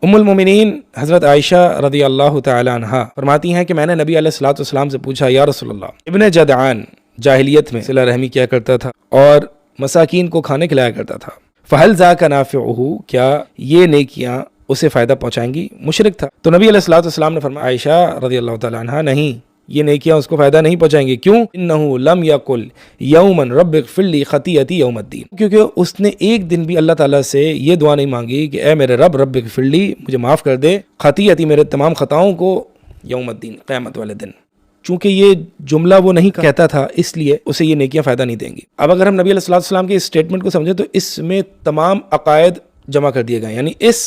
ام المومنین حضرت عائشہ رضی اللہ تعالی عنہا فرماتی ہیں کہ میں نے نبی علیہ الصلوۃ والسلام سے پوچھا، یا رسول اللہ، ابن جدعان جاہلیت میں صلہ رحمی کیا کرتا تھا اور مساکین کو کھانے کھلایا کرتا تھا، فہل ذاک نافعہ، کیا یہ نیکیاں اسے فائدہ پہنچائیں گی؟ مشرک تھا۔ تو نبی علیہ الصلوۃ والسلام نے فرمایا، عائشہ رضی اللہ تعالی عنہا، نہیں، یہ نیکیاں اس کو فائدہ نہیں پہنچائیں گی۔ کیوں؟ انہ لم یقل یوما رب اغفر لی خطیئتی یوم الدین، کیونکہ اس نے ایک دن بھی اللہ تعالیٰ سے یہ دعا نہیں مانگی کہ اے میرے رب اغفر لی، مجھے معاف کر دے، خطیئتی، میرے تمام خطاؤں کو، یوم الدین، قیامت والے دن۔ چونکہ یہ جملہ وہ نہیں کہتا تھا، اس لیے اسے یہ نیکیاں فائدہ نہیں دیں گی۔ اب اگر ہم نبی علیہ الصلوۃ والسلام کے اس اسٹیٹمنٹ کو سمجھیں تو اس میں تمام عقائد جمع کر دیے گئے، یعنی اس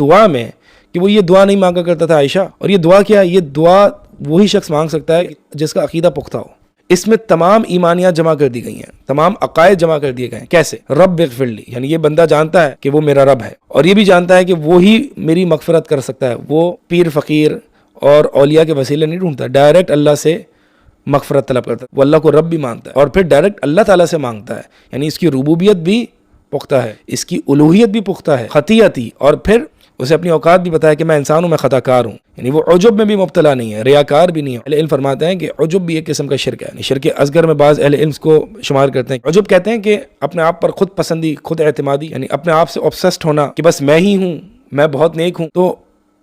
دعا میں کہ وہ یہ دعا نہیں مانگا کرتا تھا عائشہ، اور یہ دعا کیا ہے؟ یہ دعا وہی شخص مانگ سکتا ہے جس کا عقیدہ پختہ ہو۔ اس میں تمام ایمانیات جمع کر دی گئی ہیں، تمام عقائد جمع کر دیے گئے ہیں۔ کیسے؟ رب اغفر لی، یعنی یہ بندہ جانتا ہے کہ وہ میرا رب ہے، اور یہ بھی جانتا ہے کہ وہی میری مغفرت کر سکتا ہے۔ وہ پیر فقیر اور اولیاء کے وسیلے نہیں ڈھونڈتا، ڈائریکٹ اللہ سے مغفرت طلب کرتا ہے۔ وہ اللہ کو رب بھی مانتا ہے اور پھر ڈائریکٹ اللہ تعالیٰ سے مانگتا ہے، یعنی اس کی ربوبیت بھی پختہ ہے، اس کی الوہیت بھی پختہ ہے، خطیئتی، اور پھر اسے اپنی اوقات بھی بتایا کہ میں انسان ہوں، میں خطا کار ہوں، یعنی وہ عجب میں بھی مبتلا نہیں ہے، ریاکار بھی نہیں ہے۔ اہل علم فرماتے ہیں کہ عجب بھی ایک قسم کا شرک ہے، یعنی شرک اصغر میں بعض اہل علم کو شمار کرتے ہیں۔ عجب کہتے ہیں کہ اپنے آپ پر خود پسندی، خود اعتمادی، یعنی اپنے آپ سے obsessed ہونا کہ بس میں ہی ہوں، میں بہت نیک ہوں۔ تو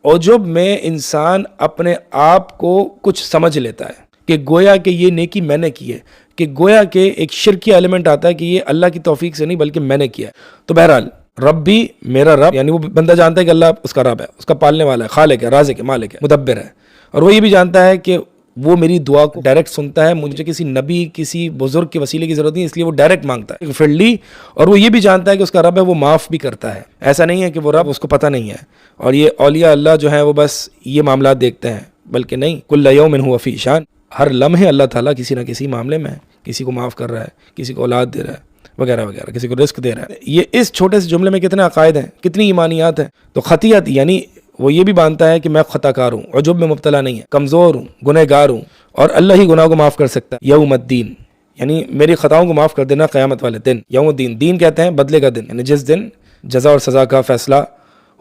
عجب میں انسان اپنے آپ کو کچھ سمجھ لیتا ہے کہ گویا کہ یہ نیکی میں نے کی ہے، کہ گویا کہ ایک شرکی ایلیمنٹ آتا ہے کہ یہ اللہ کی توفیق سے نہیں بلکہ میں نے کیا ہے۔ تو بہرحال رب بھی میرا رب، یعنی وہ بندہ جانتا ہے کہ اللہ اس کا رب ہے، اس کا پالنے والا ہے، خالق ہے، رازق ہے، مالک ہے، مدبر ہے، اور وہ یہ بھی جانتا ہے کہ وہ میری دعا کو ڈائریکٹ سنتا ہے، مجھے کسی نبی، کسی بزرگ کے وسیلے کی ضرورت نہیں، اس لیے وہ ڈائریکٹ مانگتا ہے اغفر لی، اور وہ یہ بھی جانتا ہے کہ اس کا رب ہے، وہ معاف بھی کرتا ہے۔ ایسا نہیں ہے کہ وہ رب اس کو پتہ نہیں ہے، اور یہ اولیاء اللہ جو ہیں وہ بس یہ معاملات دیکھتے ہیں، بلکہ نہیں، کل یوم هو فی شان، ہر لمحے اللہ تعالیٰ کسی نہ کسی معاملے میں کسی کو معاف کر رہا ہے، کسی کو اولاد دے رہا ہے، وغیرہ وغیرہ، کسی کو رزق دے رہا ہے۔ یہ اس چھوٹے سے جملے میں کتنے عقائد ہیں، کتنی ایمانیات ہیں۔ تو خطیئت یعنی وہ یہ بھی مانتا ہے کہ میں خطا کار ہوں، عجب میں مبتلا نہیں ہے، کمزور ہوں، گنہ گار ہوں، اور اللہ ہی گناہ کو معاف کر سکتا ہے۔ یوم الدین، یعنی میری خطاؤں کو معاف کر دینا قیامت والے دن۔ یوم الدین، دین کہتے ہیں بدلے کا دن، یعنی جس دن جزا اور سزا کا فیصلہ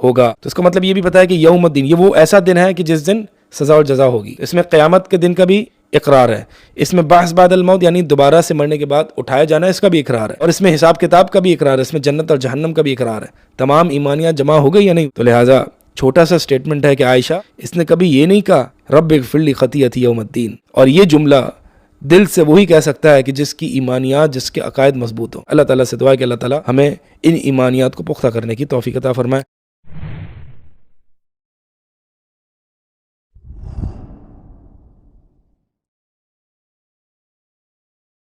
ہوگا۔ تو اس کا مطلب یہ بھی پتا ہے کہ یوم الدین یہ وہ ایسا دن ہے کہ جس دن سزا اور جزا ہوگی۔ اس میں قیامت کے دن کا بھی اقرار ہے، اس میں بعث بعد الموت یعنی دوبارہ سے مرنے کے بعد اٹھایا جانا ہے، اس کا بھی اقرار ہے، اور اس میں حساب کتاب کا بھی اقرار ہے، اس میں جنت اور جہنم کا بھی اقرار ہے۔ تمام ایمانیات جمع ہو گئی یا نہیں؟ تو لہٰذا چھوٹا سا سٹیٹمنٹ ہے کہ عائشہ، اس نے کبھی یہ نہیں کہا رب اغفر لی خطیئتی یوم الدین، اور یہ جملہ دل سے وہی کہہ سکتا ہے کہ جس کی ایمانیات، جس کے عقائد مضبوط ہوں۔ اللہ تعالیٰ سے دعا ہے کہ اللہ تعالیٰ ہمیں ان ایمانیات کو پختہ کرنے کی توفیق عطا فرمائے۔